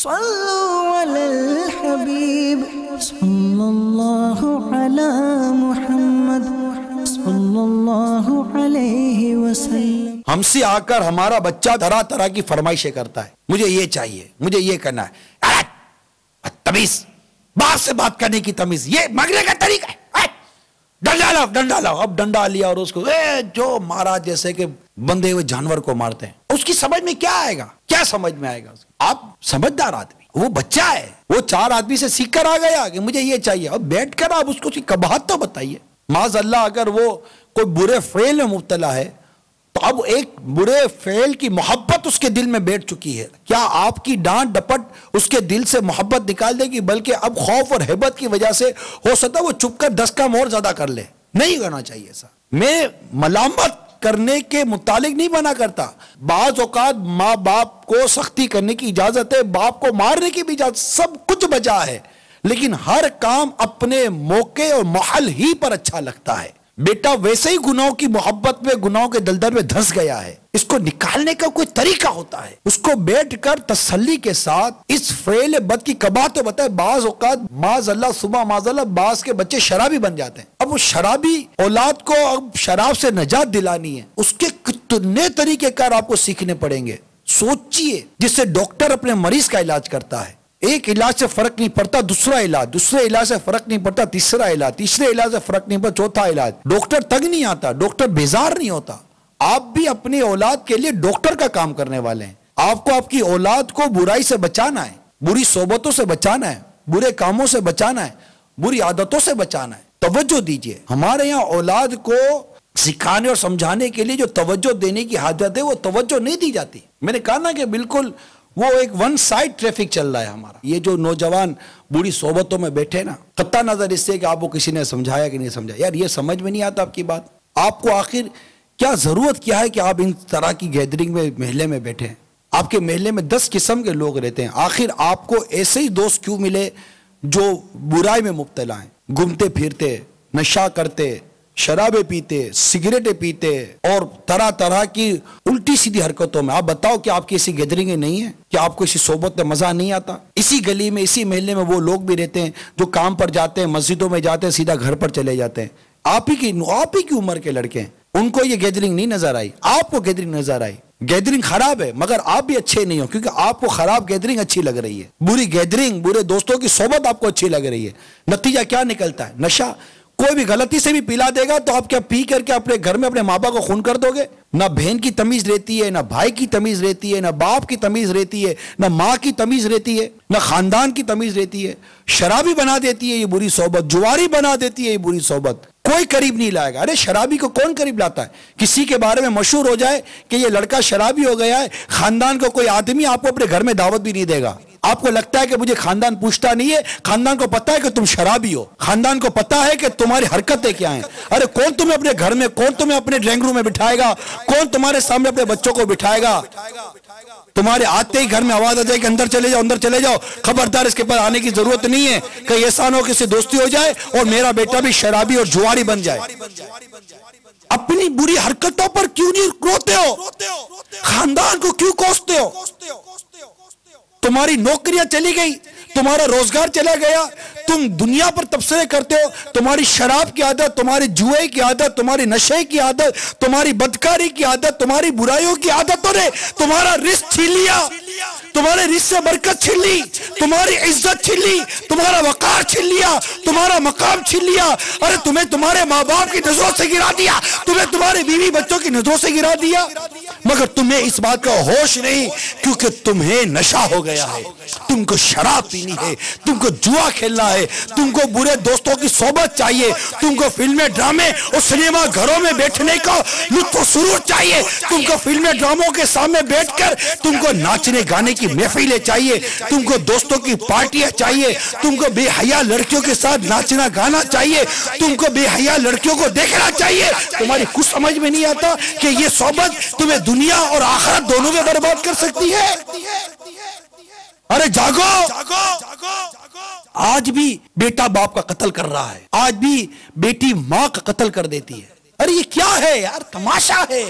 صلوا علی الحبیب صلی اللہ علی محمد صلی اللہ علیہ وسلم۔ ہم سے آ کر ہمارا بچہ طرح طرح کی فرمائشیں کرتا ہے، مجھے یہ چاہیے، مجھے یہ کرنا ہے، تمیز، باپ سے بات کرنے کی تمیز، یہ مانگنے کا طریقہ ہے، ڈنڈا لاؤ ڈنڈا لاؤ۔ اب ڈنڈا لیا اور اس کو جو مارا جیسے کہ بندھے ہوئے جانور کو مارتے ہیں۔ اس کی سمجھ میں کیا آئے گا؟ کیا سمجھ میں آئے گا؟ آپ سمجھدار آدمی، وہ بچہ ہے، وہ 4 آدمی سے سیکھ کر آ گیا کہ مجھے یہ چاہیے۔ اب بیٹھ کر آپ اس کو قباحت تو بتائیے۔ معاذ اللہ اگر وہ کوئی برے فعل میں مبتلا ہے تو اب ایک برے فعل کی محبت اس کے دل میں بیٹھ چکی ہے، کیا آپ کی ڈانٹ ڈپٹ اس کے دل سے محبت نکال دے گی؟ بلکہ اب خوف اور ہیبت کی وجہ سے ہو سکتا ہے وہ چپ کر 10 کام اور زیادہ کر لے۔ نہیں کرنا چاہیے ایسا۔ میں ملامت کرنے کے متعلق نہیں بنا کرتا، بعض اوقات ماں باپ کو سختی کرنے کی اجازت ہے، باپ کو مارنے کی بھی اجازت، سب کچھ بجا ہے، لیکن ہر کام اپنے موقع اور محل ہی پر اچھا لگتا ہے۔ بیٹا ویسے ہی گناہوں کی محبت میں، گناہوں کے دلدل میں دھس گیا ہے، اس کو نکالنے کا کوئی طریقہ ہوتا ہے۔ اس کو بیٹھ کر تسلی کے ساتھ اس فعل بد کی قباحت تو بتائے۔ بعض اوقات معاذ اللہ صبح معاذ اللہ بعض کے بچے شرابی بن جاتے ہیں۔ اب وہ شرابی اولاد کو اب شراب سے نجات دلانی ہے، اس کے کتنے طریقے کار آپ کو سیکھنے پڑیں گے۔ سوچئے، جس سے ڈاکٹر اپنے مریض کا علاج کرتا ہے، ایک علاج سے فرق نہیں پڑتا دوسرا علاج، دوسرے علاج سے فرق نہیں پڑتا تیسرا علاج، تیسرے علاج سے فرق نہیں پڑتا چوتھا علاج۔ ڈاکٹر تنگ نہیں آتا، ڈاکٹر بیزار نہیں ہوتا۔ آپ بھی اپنی اولاد کے لیے ڈاکٹر کا کام کرنے والے ہیں۔ آپ کو آپ کی اولاد کو برائی سے بچانا ہے، بری صحبتوں سے بچانا ہے، برے کاموں سے بچانا ہے، بری عادتوں سے بچانا ہے۔ توجہ دیجئے، ہمارے یہاں اولاد کو سکھانے اور سمجھانے کے لیے جو توجہ دینے کی حاجت ہے وہ توجہ نہیں دی جاتی۔ میں نے کہا نا کہ بالکل وہ ایک ون سائڈ ٹریفک چل رہا ہے ہمارا۔ یہ جو نوجوان بری صحبتوں میں بیٹھے نا، قطع نظر اس سے کہ آپ کو کسی نے سمجھایا کہ نہیں سمجھایا، یار یہ سمجھ میں نہیں آتا آپ کی بات۔ آپ کو آخر کیا ضرورت کیا ہے کہ آپ ان طرح کی گیدرنگ میں محلے میں بیٹھے ہیں؟ آپ کے محلے میں 10 قسم کے لوگ رہتے ہیں، آخر آپ کو ایسے ہی دوست کیوں ملے جو برائی میں مبتلا ہیں، گھومتے پھرتے، نشہ کرتے، شرابیں پیتے، سگریٹیں پیتے اور طرح طرح کی الٹی سیدھی حرکتوں میں؟ آپ بتاؤ کہ آپ کی ایسی گیدرنگیں نہیں ہیں؟ کہ آپ کو اسی صحبت میں مزہ نہیں آتا؟ اسی گلی میں، اسی محلے میں وہ لوگ بھی رہتے ہیں جو کام پر جاتے ہیں، مسجدوں میں جاتے ہیں، سیدھا گھر پر چلے جاتے ہیں۔ آپ ہی کی عمر کے لڑکے ہیں، ان کو یہ گیدرنگ نہیں نظر آئی، آپ کو گیدرنگ نظر آئی۔ گیدرنگ خراب ہے مگر آپ بھی اچھے نہیں ہو، کیونکہ آپ کو خراب گیدرنگ اچھی لگ رہی ہے، بری گیدرنگ، برے دوستوں کی صحبت آپ کو اچھی لگ رہی ہے۔ نتیجہ کیا نکلتا ہے؟ نشہ۔ کوئی بھی غلطی سے بھی پلا دے گا تو آپ کیا پی کر کے اپنے گھر میں اپنے ماں باپ کو خون کر دو گے؟ نہ بہن کی تمیز رہتی ہے، نہ بھائی کی تمیز رہتی ہے، نہ باپ کی تمیز رہتی ہے، نہ ماں کی تمیز رہتی ہے، نہ خاندان کی تمیز رہتی ہے۔ شرابی بنا دیتی ہے یہ بری صحبت، جواری بنا دیتی ہے یہ بری صحبت، کوئی قریب نہیں لائے گا۔ ارے شرابی کو کون قریب لاتا ہے؟ کسی کے بارے میں مشہور ہو جائے کہ یہ لڑکا شرابی ہو گیا ہے، خاندان کو کوئی آدمی آپ کو اپنے گھر میں دعوت بھی نہیں دے گا۔ آپ کو لگتا ہے کہ مجھے خاندان پوچھتا نہیں ہے، خاندان کو پتا ہے کہ تم شرابی ہو، خاندان کو پتا ہے کہ تمہاری حرکتیں کیا ہیں۔ ارے کون تمہیں اپنے گھر میں، کون تمہیں اپنے ڈرائنگ روم میں بٹھائے گا؟ کون تمہارے سامنے اپنے بچوں کو بٹھائے گا؟ تمہارے آتے ہی گھر میں آواز آ جائے کہ اندر چلے جاؤ، اندر چلے جاؤ، خبردار اس کے پاس آنے کی ضرورت نہیں ہے، کہ ایسا نہ ہو کسی دوستی ہو جائے اور میرا بیٹا بھی شرابی اور جواری بن جائے۔ اپنی بری حرکتوں پر کیوں نہیں روتے ہو؟ خاندان کو کیوں کوستے ہو؟ تمہاری نوکریاں چلی گئی، تمہارا روزگار چلا گیا، تم دنیا پر تبصرے کرتے ہو، تمہاری شراب کی عادت، تمہاری جوئے کی عادت، تمہاری نشے کی عادت، تمہاری بدکاری کی عادت، تمہاری برائیوں کی عادتوں نے تمہارا رزق چھین لیا، تمہارے رزق سے برکت چھین لی، تمہاری عزت چھین لی، تمہارا وقار چھین لیا، تمہارا مقام چھین لیا۔ ارے تمہیں تمہارے ماں باپ کی نظروں سے گرا دیا، تمہیں تمہارے بیوی بچوں کی نظروں سے گرا دیا، مگر تمہیں اس بات کا ہوش نہیں، کیونکہ تمہیں نشہ ہو گیا ہے، تم کو شراب پینی ہے، تم کو جوا کھیلنا ہے، تم کو برے دوستوں کی صحبت چاہیے، تم کو فلمیں ڈرامے اور سنیما گھروں میں بیٹھنے کا لطف و سرور چاہیے، تم کو فلمیں ڈراموں کے سامنے بیٹھ کر تم کو ناچنے گانے کی محفلیں چاہیے، تم کو دوستوں کی پارٹیاں چاہیے، تم کو بے حیا لڑکیوں کے ساتھ ناچنا گانا چاہیے، تم کو بے حیا لڑکیوں کو دیکھنا چاہیے۔ تمہاری کچھ سمجھ میں نہیں آتا کہ یہ صحبت تمہیں دنیا اور آخرت دونوں میں برباد کر سکتی ہے۔ ارے جاگو، آج بھی بیٹا باپ کا قتل کر رہا ہے، آج بھی بیٹی ماں کا قتل کر دیتی ہے۔ ارے یہ کیا ہے یار؟ تماشا ہے۔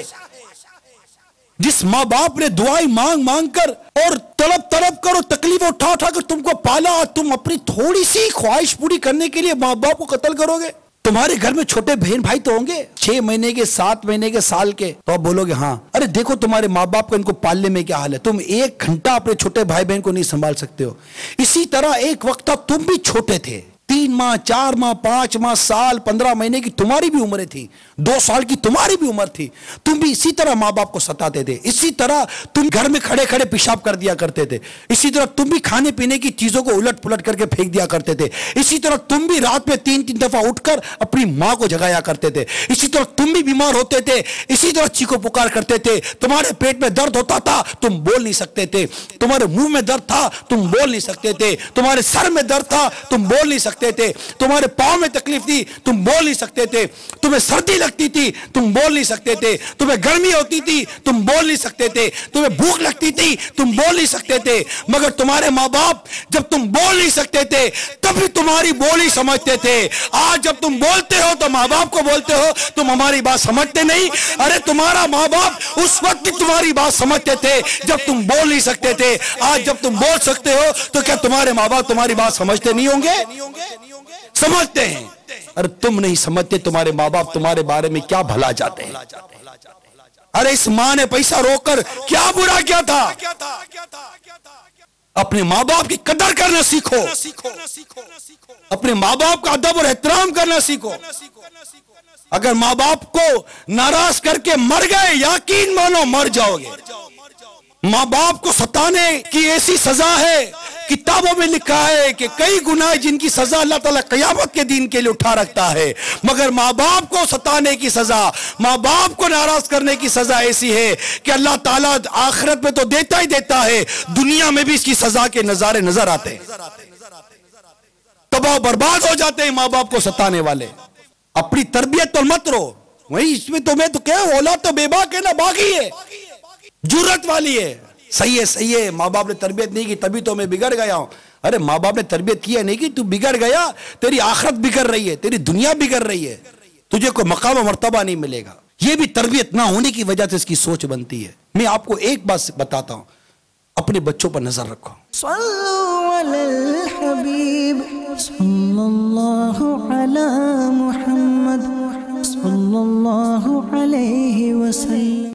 جس ماں باپ نے دعائیں مانگ مانگ کر اور تڑپ تڑپ کر اور تکلیف اٹھا اٹھا کر تم کو پالا، تم اپنی تھوڑی سی خواہش پوری کرنے کے لیے ماں باپ کو قتل کرو گے؟ تمہارے گھر میں چھوٹے بہن بھائی تو ہوں گے، 6 مہینے کے، 7 مہینے کے، سال کے، تو آپ بولو گے ہاں، ارے دیکھو تمہارے ماں باپ کا ان کو پالنے میں کیا حال ہے، تم 1 گھنٹہ اپنے چھوٹے بھائی بہن کو نہیں سنبھال سکتے ہو۔ اسی طرح ایک وقت تھا تم بھی چھوٹے تھے، 3 ماہ، 4 ماہ، 5 ماہ، سال، 15 مہینے کی تمہاری بھی عمریں تھی، 2 سال کی تمہاری بھی عمر تھی، تم بھی اسی طرح ماں باپ کو ستاتے تھے، اسی طرح تم گھر میں کھڑے کھڑے پیشاب کر دیا کرتے تھے، اسی طرح تم بھی کھانے پینے کی چیزوں کو الٹ پلٹ کر کے پھینک دیا کرتے تھے، اسی طرح تم بھی رات میں 3 دفعہ اٹھ کر اپنی ماں کو جگایا کرتے تھے، اسی طرح تم بھی بیمار ہوتے تھے، اسی طرح چیخو پکار کرتے تھے، تمہارے پیٹ میں درد ہوتا تھا، تم بول نہیں سکتے تھے، تمہارے منہ میں درد تھا، تم بول نہیں سکتے تھے، تمہارے سر میں درد تھا، تم بول نہیں سکتے تھے، تمہارے پاؤں میں تکلیف تھی، تم بول نہیں سکتے تھے، تمہیں سردی لگتی تھی، تم بول نہیں سکتے تھے، تمہیں گرمی ہوتی تھی، تم بول نہیں سکتے تھے، تمہیں بھوک لگتی تھی، تم بول نہیں سکتے تھے، مگر تمہارے ماں باپ جب تم بول نہیں سکتے تھے تب بھی تمہاری بولی سمجھتے تھے۔ آج جب تم بولتے ہو تو ماں باپ کو بولتے ہو تم ہماری بات سمجھتے نہیں، ارے تمہارا ماں باپ اس وقت بھی تمہاری بات سمجھتے تھے جب تم بول نہیں سکتے تھے، آج جب تم بول سکتے ہو تو کیا تمہارے ماں باپ تمہاری بات سمجھتے نہیں ہوں گے؟ سمجھتے ہیں۔ ارے تم نہیں سمجھتے تمہارے ماں باپ تمہارے بارے میں کیا بھلا چاہتے ہیں۔ ارے اس ماں نے پیسہ روک کر کیا برا کیا تھا؟ اپنے ماں باپ کی قدر کرنا سیکھو، اپنے ماں باپ کا ادب اور احترام کرنا سیکھو۔ اگر ماں باپ کو ناراض کر کے مر گئے، یقین مانو مر جاؤ گے۔ ماں باپ کو ستانے کی ایسی سزا ہے، کتابوں میں لکھا ہے کہ کئی گناہ جن کی سزا اللہ تعالیٰ قیامت کے دن کے لیے اٹھا رکھتا ہے، مگر ماں باپ کو ستانے کی سزا، ماں باپ کو ناراض کرنے کی سزا ایسی ہے کہ اللہ تعالیٰ آخرت میں تو دیتا ہی دیتا ہے، دنیا میں بھی اس کی سزا کے نظارے نظر آتے ہیں۔ تباہ برباد ہو جاتے ہیں ماں باپ کو ستانے والے۔ اپنی تربیت تو مت رو، وہی اس میں تمہیں تو کیا، اولاد تو بے باک ہے نا، باغی ہے، جرت والی ہے۔ صحیح ہے، ماں باپ نے تربیت نہیں کی تبھی تو میں بگڑ گیا ہوں۔ ارے ماں باپ نے تربیت کیا نہیں کی، تو بگڑ گیا، تیری آخرت بگڑ رہی ہے، تیری دنیا بگڑ رہی ہے، تجھے کوئی مقام و مرتبہ نہیں ملے گا۔ یہ بھی تربیت نہ ہونے کی وجہ سے اس کی سوچ بنتی ہے۔ میں آپ کو ایک بات بتاتا ہوں، اپنے بچوں پر نظر رکھو۔ صلو علی الحبیب صلی اللہ علی محمد صلی اللہ علیہ وسلم۔